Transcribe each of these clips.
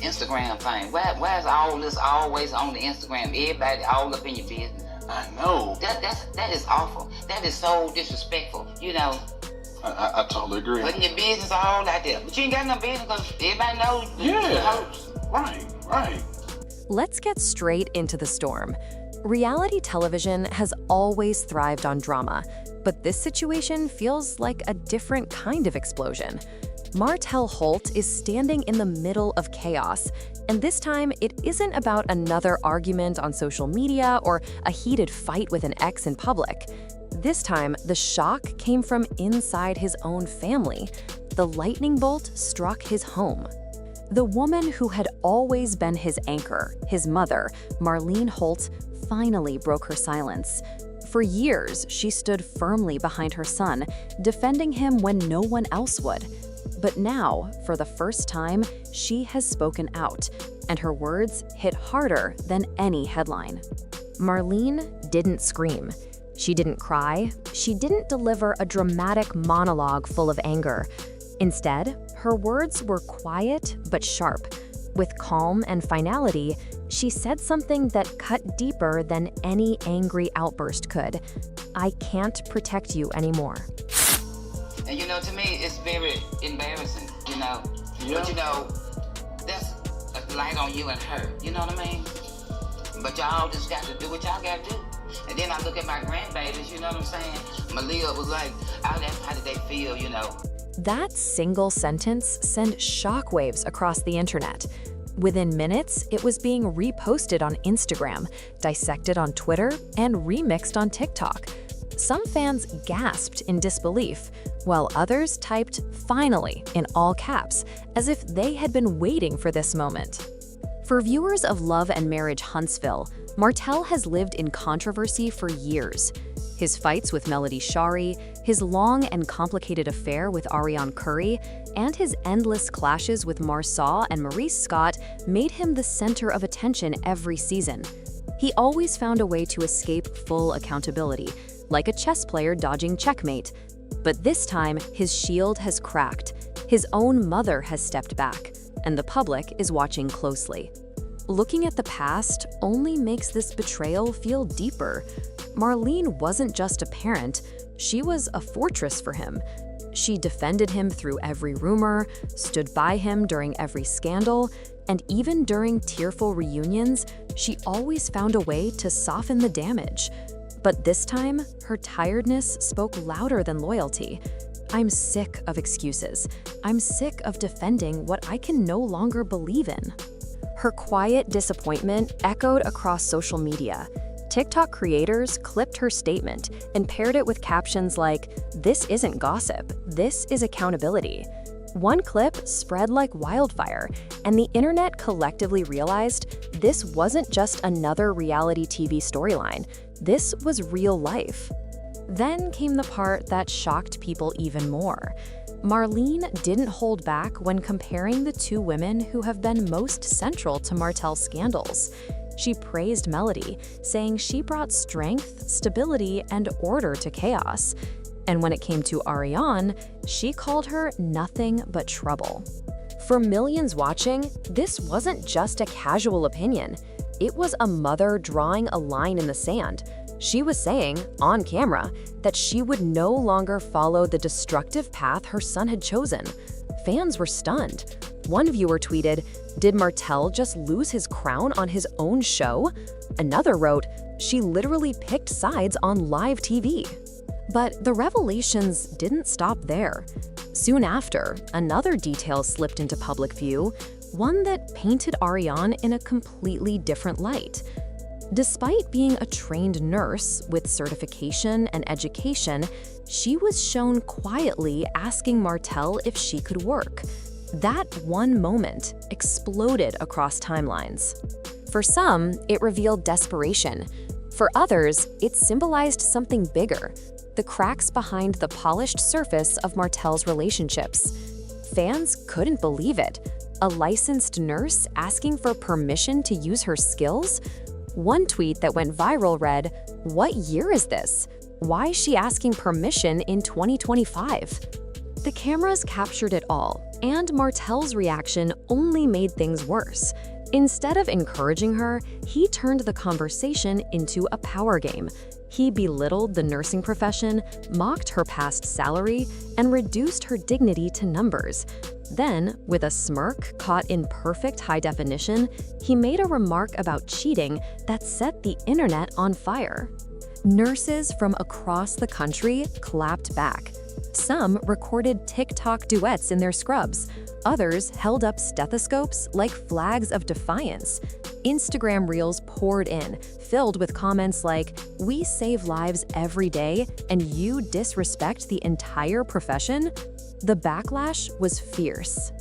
Instagram thing? Where's all this always on the Instagram? Everybody all up in your business. I know. That is awful. That is so disrespectful. You know. I totally agree. Putting your business all out there, but you ain't got no business because everybody knows the host. Right. Let's get straight into the storm. Reality television has always thrived on drama, but this situation feels like a different kind of explosion. Martell Holt is standing in the middle of chaos, and this time it isn't about another argument on social media or a heated fight with an ex in public. This time, the shock came from inside his own family. The lightning bolt struck his home. The woman who had always been his anchor, his mother, Martell Holt, finally broke her silence. For years, she stood firmly behind her son, defending him when no one else would. But now, for the first time, she has spoken out, and her words hit harder than any headline. Martell didn't scream. She didn't cry. She didn't deliver a dramatic monologue full of anger. Instead, her words were quiet but sharp. With calm and finality, she said something that cut deeper than any angry outburst could. I can't protect you anymore. And to me, it's very embarrassing, Yeah. But that's a light on you and her, you know what I mean? But y'all just got to do what y'all got to do. And then I look at my grandbabies, you know what I'm saying? Malia was like, how did they feel, That single sentence sent shockwaves across the internet. Within minutes, it was being reposted on Instagram, dissected on Twitter, and remixed on TikTok. Some fans gasped in disbelief, while others typed "finally" in all caps, as if they had been waiting for this moment. For viewers of Love and Marriage Huntsville, Martell has lived in controversy for years. His fights with Melody Shari, his long and complicated affair with Arionne Curry, and his endless clashes with Marceau and Maurice Scott made him the center of attention every season. He always found a way to escape full accountability, like a chess player dodging checkmate. But this time, his shield has cracked. His own mother has stepped back, and the public is watching closely. Looking at the past only makes this betrayal feel deeper. Martell wasn't just a parent, she was a fortress for him. She defended him through every rumor, stood by him during every scandal, and even during tearful reunions, she always found a way to soften the damage. But this time, her tiredness spoke louder than loyalty. I'm sick of excuses. I'm sick of defending what I can no longer believe in. Her quiet disappointment echoed across social media. TikTok creators clipped her statement and paired it with captions like, "This isn't gossip, this is accountability." One clip spread like wildfire, and the internet collectively realized this wasn't just another reality TV storyline, this was real life. Then came the part that shocked people even more. Martell didn't hold back when comparing the two women who have been most central to Martell's scandals. She praised Melody, saying she brought strength, stability, and order to chaos. And when it came to Arionne, she called her nothing but trouble. For millions watching, this wasn't just a casual opinion. It was a mother drawing a line in the sand. She was saying, on camera, that she would no longer follow the destructive path her son had chosen. Fans were stunned. One viewer tweeted, "Did Martell just lose his crown on his own show?" Another wrote, "She literally picked sides on live TV." But the revelations didn't stop there. Soon after, another detail slipped into public view, one that painted Arionne in a completely different light. Despite being a trained nurse with certification and education, she was shown quietly asking Martell if she could work. That one moment exploded across timelines. For some, it revealed desperation. For others, it symbolized something bigger, the cracks behind the polished surface of Martell's relationships. Fans couldn't believe it. A licensed nurse asking for permission to use her skills? One tweet that went viral read, "What year is this? Why is she asking permission in 2025?" The cameras captured it all, and Martell's reaction only made things worse. Instead of encouraging her, he turned the conversation into a power game. He belittled the nursing profession, mocked her past salary, and reduced her dignity to numbers. Then, with a smirk caught in perfect high definition, he made a remark about cheating that set the internet on fire. Nurses from across the country clapped back. Some recorded TikTok duets in their scrubs. Others held up stethoscopes like flags of defiance. Instagram reels poured in, filled with comments like, "We save lives every day, and you disrespect the entire profession?" The backlash was fierce.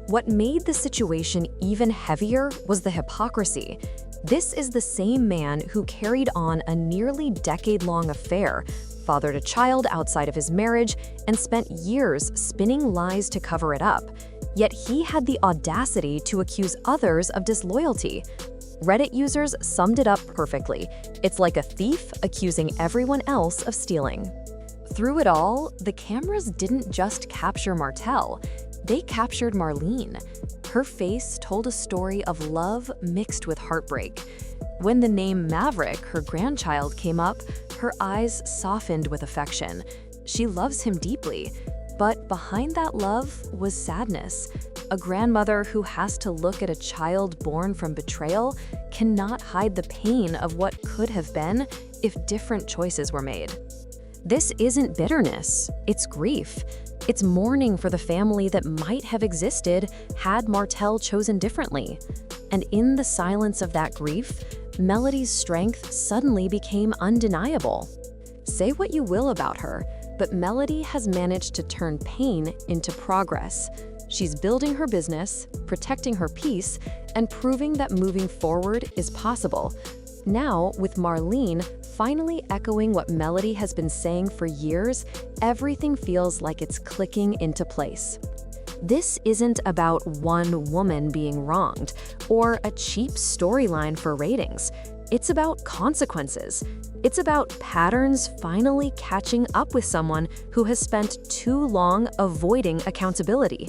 What made the situation even heavier was the hypocrisy. This is the same man who carried on a nearly decade-long affair, fathered a child outside of his marriage, and spent years spinning lies to cover it up. Yet he had the audacity to accuse others of disloyalty. Reddit users summed it up perfectly. It's like a thief accusing everyone else of stealing. Through it all, the cameras didn't just capture Martell, they captured Marlene. Her face told a story of love mixed with heartbreak. When the name Maverick, her grandchild, came up, her eyes softened with affection. She loves him deeply, but behind that love was sadness. A grandmother who has to look at a child born from betrayal cannot hide the pain of what could have been if different choices were made. This isn't bitterness, it's grief. It's mourning for the family that might have existed had Martell chosen differently. And in the silence of that grief, Melody's strength suddenly became undeniable. Say what you will about her, but Melody has managed to turn pain into progress. She's building her business, protecting her peace, and proving that moving forward is possible. Now, with Marlene finally echoing what Melody has been saying for years, everything feels like it's clicking into place. This isn't about one woman being wronged or a cheap storyline for ratings. It's about consequences. It's about patterns finally catching up with someone who has spent too long avoiding accountability.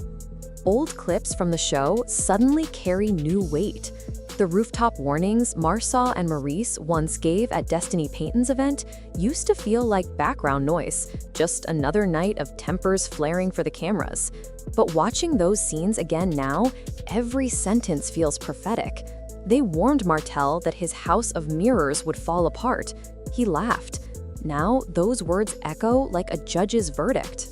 Old clips from the show suddenly carry new weight. The rooftop warnings Marsaw and Maurice once gave at Destiny Payton's event used to feel like background noise, just another night of tempers flaring for the cameras. But watching those scenes again now, every sentence feels prophetic. They warned Martell that his house of mirrors would fall apart. He laughed. Now those words echo like a judge's verdict.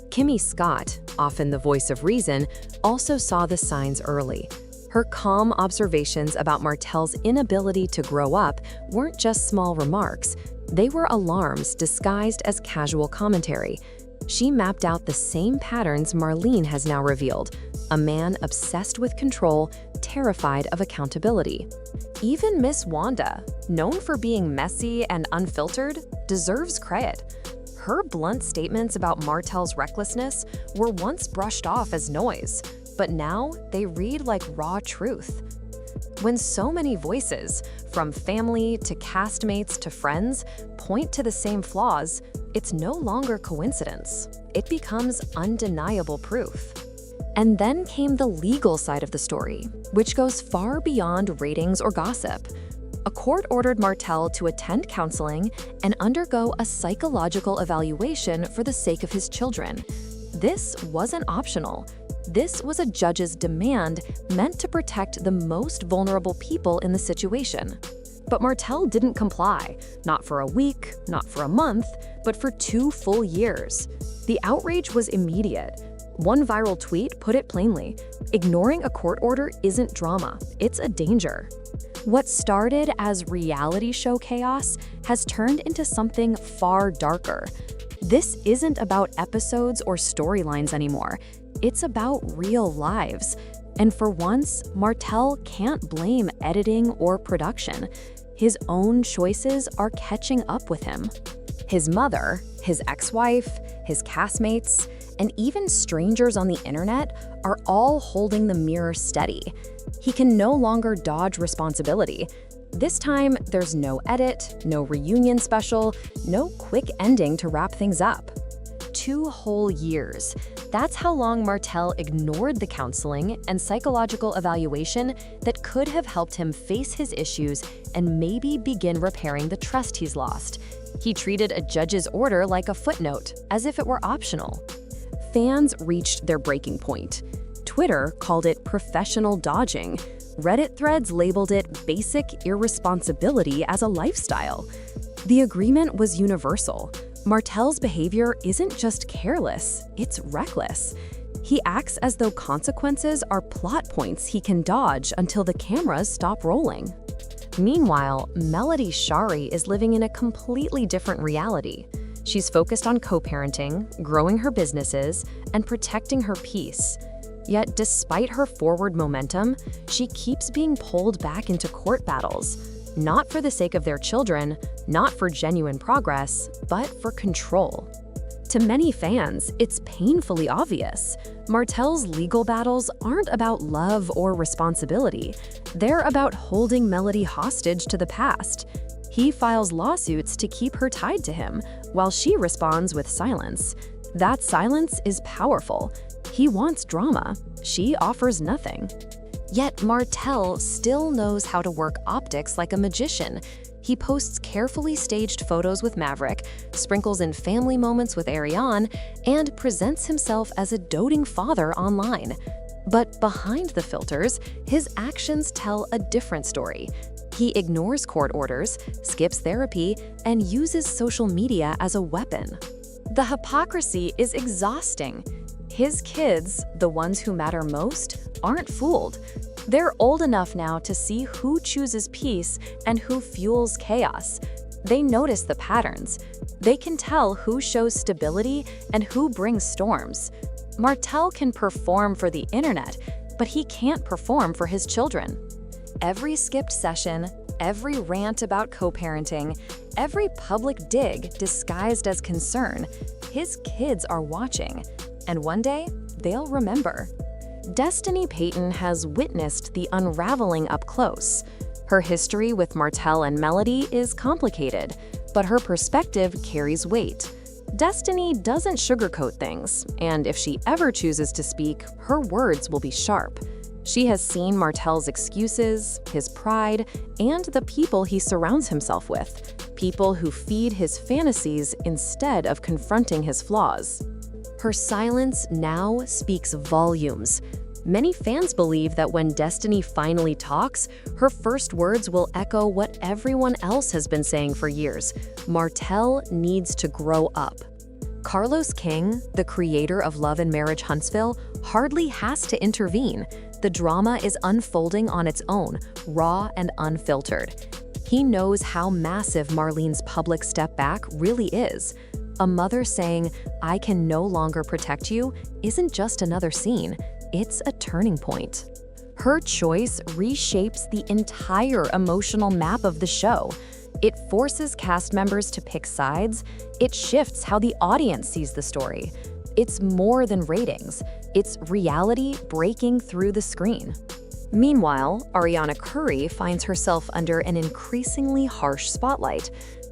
Kimmy Scott, often the voice of reason, also saw the signs early. Her calm observations about Martell's inability to grow up weren't just small remarks. They were alarms disguised as casual commentary. She mapped out the same patterns Marlene has now revealed, a man obsessed with control, terrified of accountability. Even Miss Wanda, known for being messy and unfiltered, deserves credit. Her blunt statements about Martell's recklessness were once brushed off as noise, but now they read like raw truth. When so many voices, from family to castmates to friends, point to the same flaws, it's no longer coincidence. It becomes undeniable proof. And then came the legal side of the story, which goes far beyond ratings or gossip. A court ordered Martell to attend counseling and undergo a psychological evaluation for the sake of his children. This wasn't optional. This was a judge's demand meant to protect the most vulnerable people in the situation. But Martell didn't comply, not for a week, not for a month, but for 2 full years. The outrage was immediate. One viral tweet put it plainly: ignoring a court order isn't drama, it's a danger. What started as reality show chaos has turned into something far darker. This isn't about episodes or storylines anymore. It's about real lives. And for once, Martell can't blame editing or production. His own choices are catching up with him. His mother, his ex-wife, his castmates, and even strangers on the internet are all holding the mirror steady. He can no longer dodge responsibility. This time, there's no edit, no reunion special, no quick ending to wrap things up. 2 whole years. That's how long Martell ignored the counseling and psychological evaluation that could have helped him face his issues and maybe begin repairing the trust he's lost. He treated a judge's order like a footnote, as if it were optional. Fans reached their breaking point. Twitter called it professional dodging. Reddit threads labeled it basic irresponsibility as a lifestyle. The agreement was universal. Martell's behavior isn't just careless, it's reckless. He acts as though consequences are plot points he can dodge until the cameras stop rolling. Meanwhile, Melody Shari is living in a completely different reality. She's focused on co-parenting, growing her businesses, and protecting her peace. Yet despite her forward momentum, she keeps being pulled back into court battles. Not for the sake of their children, not for genuine progress, but for control. To many fans, it's painfully obvious. Martell's legal battles aren't about love or responsibility. They're about holding Melody hostage to the past. He files lawsuits to keep her tied to him, while she responds with silence. That silence is powerful. He wants drama. She offers nothing. Yet Martell still knows how to work optics like a magician. He posts carefully staged photos with Maverick, sprinkles in family moments with Arionne, and presents himself as a doting father online. But behind the filters, his actions tell a different story. He ignores court orders, skips therapy, and uses social media as a weapon. The hypocrisy is exhausting. His kids, the ones who matter most, aren't fooled. They're old enough now to see who chooses peace and who fuels chaos. They notice the patterns. They can tell who shows stability and who brings storms. Martell can perform for the internet, but he can't perform for his children. Every skipped session, every rant about co-parenting, every public dig disguised as concern, his kids are watching. And one day, they'll remember. Destiny Payton has witnessed the unraveling up close. Her history with Martell and Melody is complicated, but her perspective carries weight. Destiny doesn't sugarcoat things, and if she ever chooses to speak, her words will be sharp. She has seen Martell's excuses, his pride, and the people he surrounds himself with, people who feed his fantasies instead of confronting his flaws. Her silence now speaks volumes. Many fans believe that when Destiny finally talks, her first words will echo what everyone else has been saying for years: Martell needs to grow up. Carlos King, the creator of Love and Marriage Huntsville, hardly has to intervene. The drama is unfolding on its own, raw and unfiltered. He knows how massive Marlene's public step back really is. A mother saying, "I can no longer protect you," isn't just another scene, it's a turning point. Her choice reshapes the entire emotional map of the show. It forces cast members to pick sides. It shifts how the audience sees the story. It's more than ratings. It's reality breaking through the screen. Meanwhile, Arionne Curry finds herself under an increasingly harsh spotlight.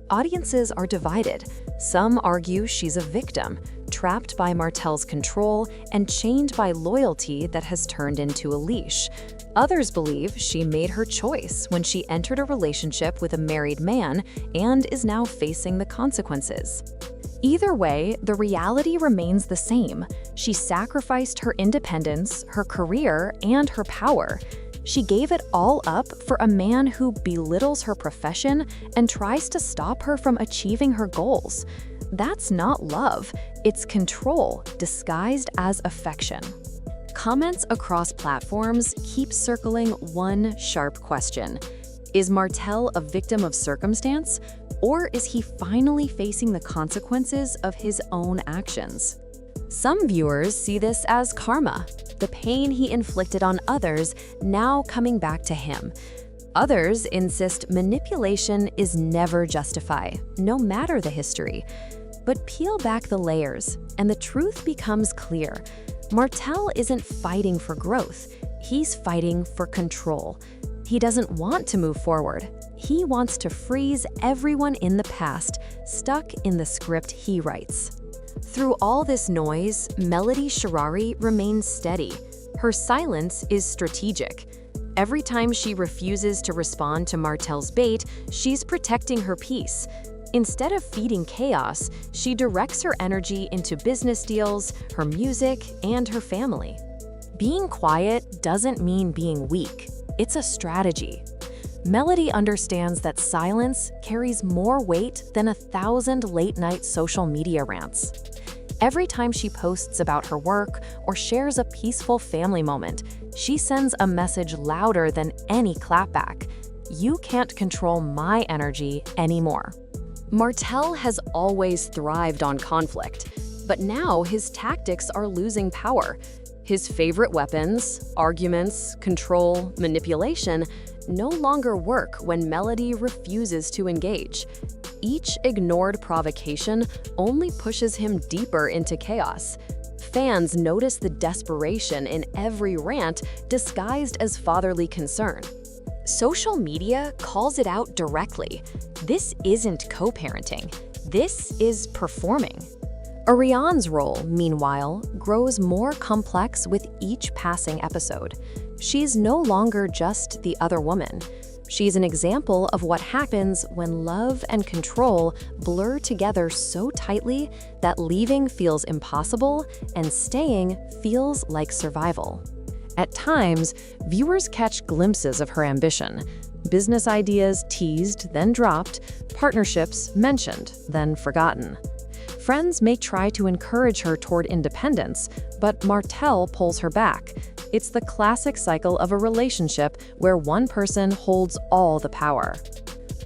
Audiences are divided. Some argue she's a victim, trapped by Martell's control and chained by loyalty that has turned into a leash. Others believe she made her choice when she entered a relationship with a married man and is now facing the consequences. Either way, the reality remains the same. She sacrificed her independence, her career, and her power. She gave it all up for a man who belittles her profession and tries to stop her from achieving her goals. That's not love, it's control disguised as affection. Comments across platforms keep circling one sharp question. Is Martell a victim of circumstance, or is he finally facing the consequences of his own actions? Some viewers see this as karma, the pain he inflicted on others now coming back to him. Others insist manipulation is never justified, no matter the history. But peel back the layers, and the truth becomes clear. Martell isn't fighting for growth, he's fighting for control. He doesn't want to move forward. He wants to freeze everyone in the past, stuck in the script he writes. Through all this noise, Melody Sherrari remains steady. Her silence is strategic. Every time she refuses to respond to Martell's bait, she's protecting her peace. Instead of feeding chaos, she directs her energy into business deals, her music, and her family. Being quiet doesn't mean being weak. It's a strategy. Melody understands that silence carries more weight than 1,000 late-night social media rants. Every time she posts about her work or shares a peaceful family moment, she sends a message louder than any clapback. You can't control my energy anymore. Martell has always thrived on conflict, but now his tactics are losing power. His favorite weapons, arguments, control, manipulation, no longer work when Melody refuses to engage. Each ignored provocation only pushes him deeper into chaos. Fans notice the desperation in every rant disguised as fatherly concern. Social media calls it out directly. This isn't co-parenting. This is performing. Arionne's role, meanwhile, grows more complex with each passing episode. She's no longer just the other woman. She's an example of what happens when love and control blur together so tightly that leaving feels impossible and staying feels like survival. At times, viewers catch glimpses of her ambition. Business ideas teased, then dropped, partnerships mentioned, then forgotten. Friends may try to encourage her toward independence, but Martell pulls her back. It's the classic cycle of a relationship where one person holds all the power.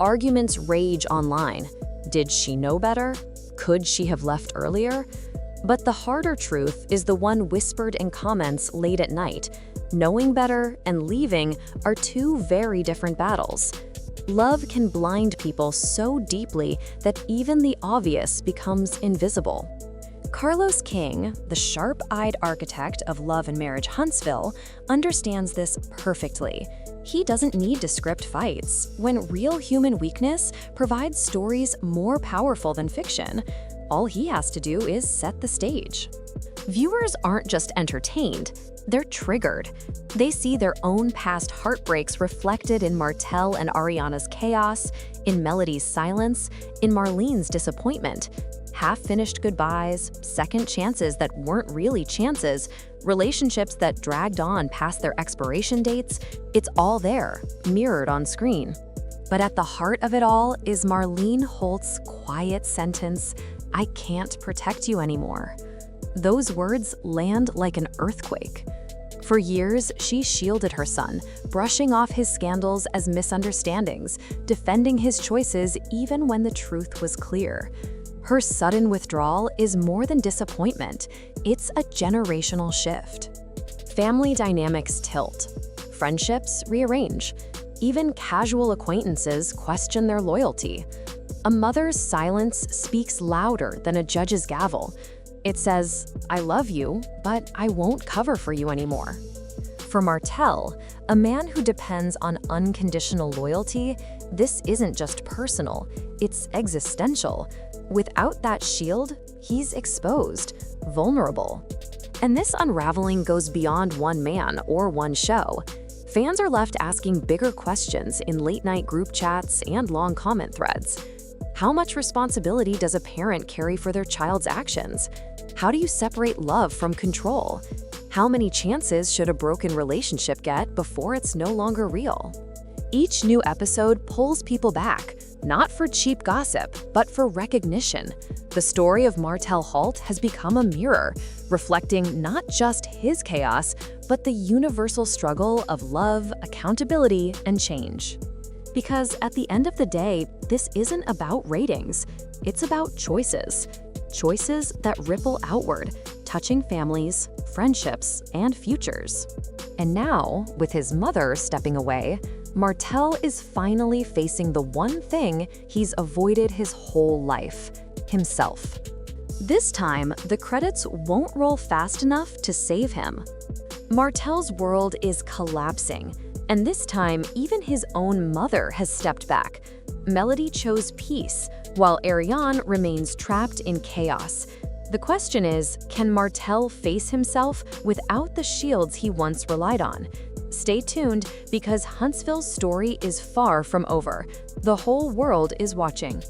Arguments rage online. Did she know better? Could she have left earlier? But the harder truth is the one whispered in comments late at night. Knowing better and leaving are two very different battles. Love can blind people so deeply that even the obvious becomes invisible. Carlos King, the sharp-eyed architect of Love and Marriage Huntsville, understands this perfectly. He doesn't need to script fights, when real human weakness provides stories more powerful than fiction. All he has to do is set the stage. Viewers aren't just entertained, they're triggered. They see their own past heartbreaks reflected in Martell and Arionne's chaos, in Melody's silence, in Marlene's disappointment. Half-finished goodbyes, second chances that weren't really chances, relationships that dragged on past their expiration dates, it's all there, mirrored on screen. But at the heart of it all is Martell Holt's quiet sentence, "I can't protect you anymore." Those words land like an earthquake. For years, she shielded her son, brushing off his scandals as misunderstandings, defending his choices even when the truth was clear. Her sudden withdrawal is more than disappointment, it's a generational shift. Family dynamics tilt. Friendships rearrange. Even casual acquaintances question their loyalty. A mother's silence speaks louder than a judge's gavel. It says, "I love you, but I won't cover for you anymore." For Martell, a man who depends on unconditional loyalty, this isn't just personal, it's existential. Without that shield, he's exposed, vulnerable. And this unraveling goes beyond one man or one show. Fans are left asking bigger questions in late-night group chats and long comment threads. How much responsibility does a parent carry for their child's actions? How do you separate love from control? How many chances should a broken relationship get before it's no longer real? Each new episode pulls people back, not for cheap gossip, but for recognition. The story of Martell Holt has become a mirror, reflecting not just his chaos, but the universal struggle of love, accountability, and change. Because at the end of the day, this isn't about ratings, it's about choices. Choices that ripple outward, touching families, friendships, and futures. And now, with his mother stepping away, Martell is finally facing the one thing he's avoided his whole life: himself. This time, the credits won't roll fast enough to save him. Martell's world is collapsing, and this time, even his own mother has stepped back. Melody chose peace, while Arionne remains trapped in chaos. The question is, can Martell face himself without the shields he once relied on? Stay tuned, because Huntsville's story is far from over. The whole world is watching.